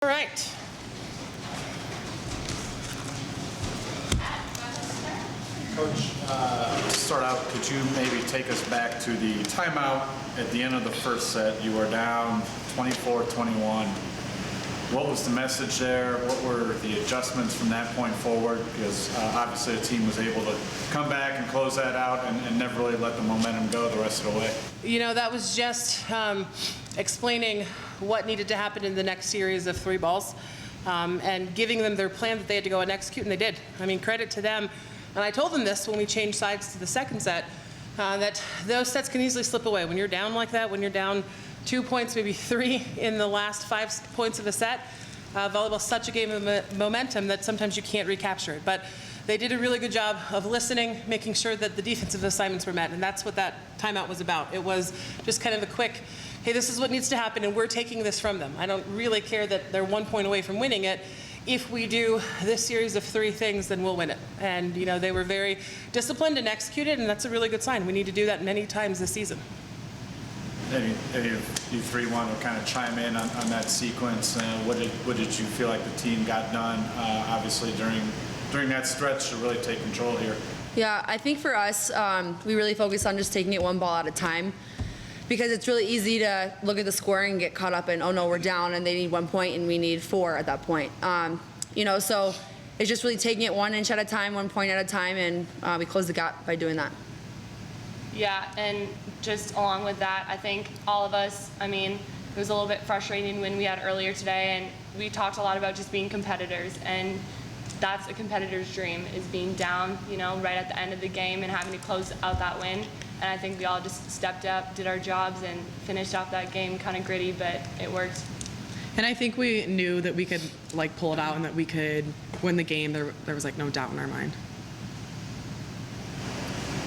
All right. Coach, to start out, could you maybe take us back to the timeout at the end of the first set? You were down 24-21. What was the message there? What were the adjustments from that point forward? Because obviously the team was able to come back and close that out and never really let the momentum go the rest of the way. You know, that was just explaining what needed to happen in the next series of 3 balls and giving them their plan that they had to go and execute, and they did. I mean, credit to them. And I told them this when we changed sides to the second set, that those sets can easily slip away. When you're down like that, when you're down 2 points, maybe 3 in the last 5 points of a set, volleyball's such a game of momentum that sometimes you can't recapture it. But they did a really good job of listening, making sure that the defensive assignments were met, and that's what that timeout was about. It was just kind of a quick, hey, this is what needs to happen, and we're taking this from them. I don't really care that they're 1 point away from winning it. If we do this series of 3 things, then we'll win it. And, you know, they were very disciplined and executed, and that's a really good sign. We need to do that many times this season. Any of you three want to kind of chime in on that sequence? What did you feel like the team got done, obviously, during that stretch to really take control here? Yeah, I think for us, we really focused on just taking it 1 ball at a time, because it's really easy to look at the score and get caught up in, oh no, we're down and they need 1 point and we need 4 at that point. You know, so it's just really taking it 1 inch at a time, 1 point at a time, and we closed the gap by doing that. Yeah, and just along with that, I think all of us, I mean, it was a little bit frustrating when we had earlier today, and we talked a lot about just being competitors, and that's a competitor's dream, is being down, you know, right at the end of the game and having to close out that win. And I think we all just stepped up, did our jobs, and finished off that game kind of gritty, but it worked. And I think we knew that we could like pull it out and that we could win the game. There was like no doubt in our mind.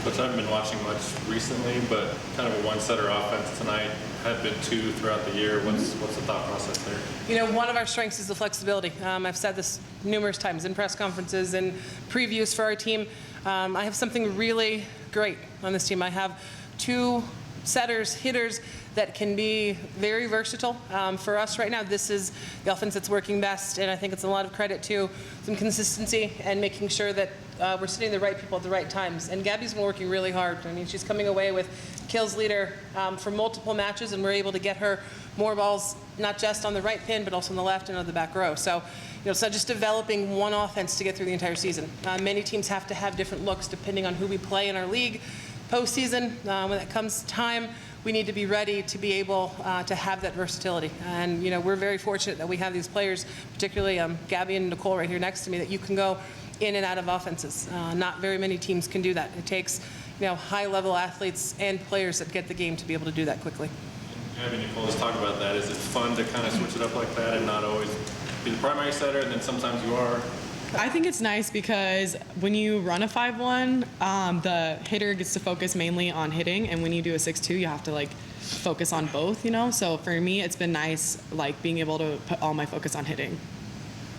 Coach, I haven't been watching much recently, but kind of a one-setter offense tonight. Had been 2 throughout the year. What's the thought process there? You know, one of our strengths is the flexibility. I've said this numerous times in press conferences and previews for our team. I have something really great on this team. I have 2 setters, hitters that can be very versatile. For us right now, this is the offense that's working best, and I think it's a lot of credit to some consistency and making sure that we're sitting the right people at the right times. And Gabby's been working really hard. I mean, she's coming away with kills leader for multiple matches, and we're able to get her more balls, not just on the right pin, but also on the left and on the back row. So, you know, it's not just developing one offense to get through the entire season. Many teams have to have different looks depending on who we play in our league. Postseason, when it comes time, we need to be ready to be able to have that versatility. And, you know, we're very fortunate that we have these players, particularly Gabby and Nicole right here next to me, that you can go in and out of offenses. Not very many teams can do that. It takes, you know, high-level athletes and players that get the game to be able to do that quickly. Gabby, Nicole, let's talk about that. Is it fun to kind of switch it up like that and not always be the primary setter, and then sometimes you are? I think it's nice because when you run a 5-1, the hitter gets to focus mainly on hitting, and when you do a 6-2, you have to like focus on both, you know? So for me, it's been nice like being able to put all my focus on hitting.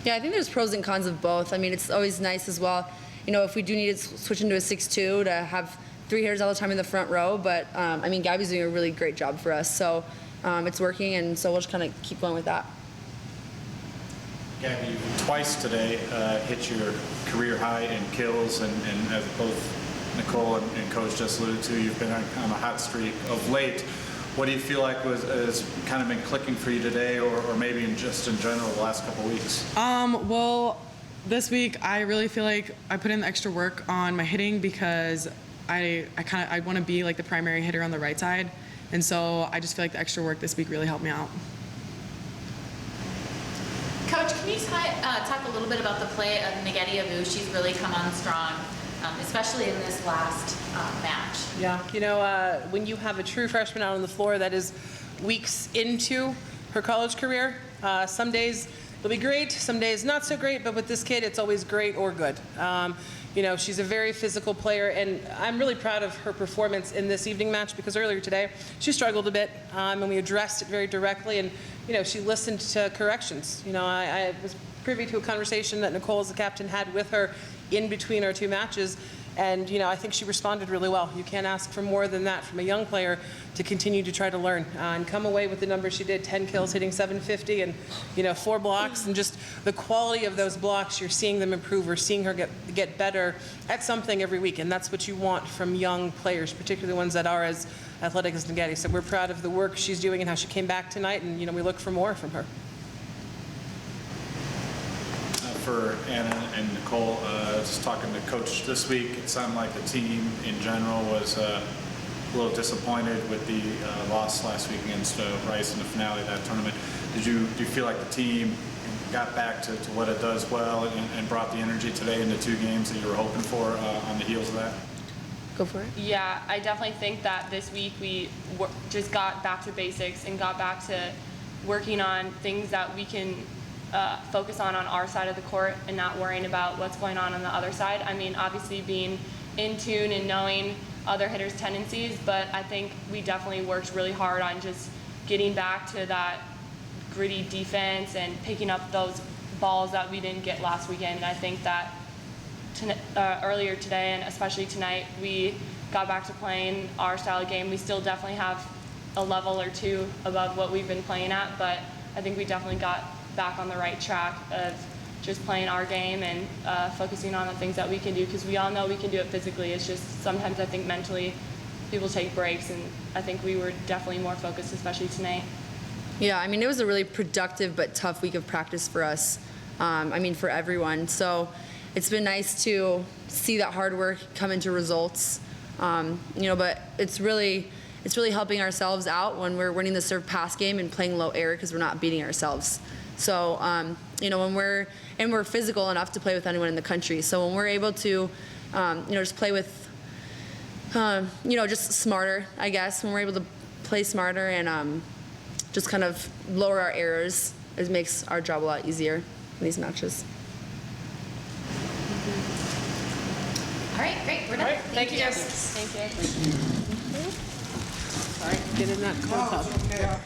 Yeah, I think there's pros and cons of both. I mean, it's always nice as well, you know, if we do need to switch into a 6-2 to have 3 hitters all the time in the front row, but I mean, Gabby's doing a really great job for us, so it's working, and so we'll just kind of keep going with that. Gabby, you twice today hit your career high in kills, and as both Nicole and Coach just alluded to, you've been on a hot streak of late. What do you feel like has kind of been clicking for you today, or maybe just in general the last couple of weeks? Well, this week I really feel like I put in the extra work on my hitting because I want to be like the primary hitter on the right side, and so I just feel like the extra work this week really helped me out. Coach, can you talk a little bit about the play of Nageti Abu? She's really come on strong, especially in this last match. Yeah, you know, when you have a true freshman out on the floor that is weeks into her college career, some days it'll be great, some days not so great, but with this kid, it's always great or good. You know, she's a very physical player, and I'm really proud of her performance in this evening match because earlier today, she struggled a bit, and we addressed it very directly, and, you know, she listened to corrections. You know, I was privy to a conversation that Nicole, as the captain, had with her in between our 2 matches, And, I think she responded really well. You can't ask for more than that from a young player to continue to try to learn and come away with the numbers she did, 10 kills, hitting 750, and, 4 blocks. And just the quality of those blocks, you're seeing them improve. We're seeing her get better at something every week. And that's what you want from young players, particularly ones that are as athletic as Nageti. So we're proud of the work she's doing and how she came back tonight. And, we look for more from her. For Anna and Nicole, just talking to Coach this week, it sounded like the team in general was a little disappointed with the loss last week against Rice in the finale of that tournament. Do you feel like the team got back to what it does well and brought the energy today in the 2 games that you were hoping for on the heels of that? Go for it. Yeah, I definitely think that this week we just got back to basics and got back to working on things that we can focus on our side of the court and not worrying about what's going on the other side. I mean, obviously being in tune and knowing other hitters' tendencies, but I think we definitely worked really hard on just getting back to that gritty defense and picking up those balls that we didn't get last weekend. And I think that earlier today and especially tonight, we got back to playing our style of game. We still definitely have a level or 2 above what we've been playing at, but I think we definitely got back on the right track of just playing our game and focusing on the things that we can do, because we all know we can do it physically. It's just sometimes I think mentally people take breaks, and I think we were definitely more focused, especially tonight. Yeah, I mean, it was a really productive but tough week of practice for us. For everyone. So it's been nice to see that hard work come into results. But it's really helping ourselves out when we're winning the serve pass game and playing low air because we're not beating ourselves. So, when we're physical enough to play with anyone in the country. So when we're able to, just play with, just smarter, I guess. When we're able to play smarter and just kind of lower our errors, it makes our job a lot easier in these matches. All right, great, we're done. All right, thank you guys. Thank you. All right, get in that cold tub.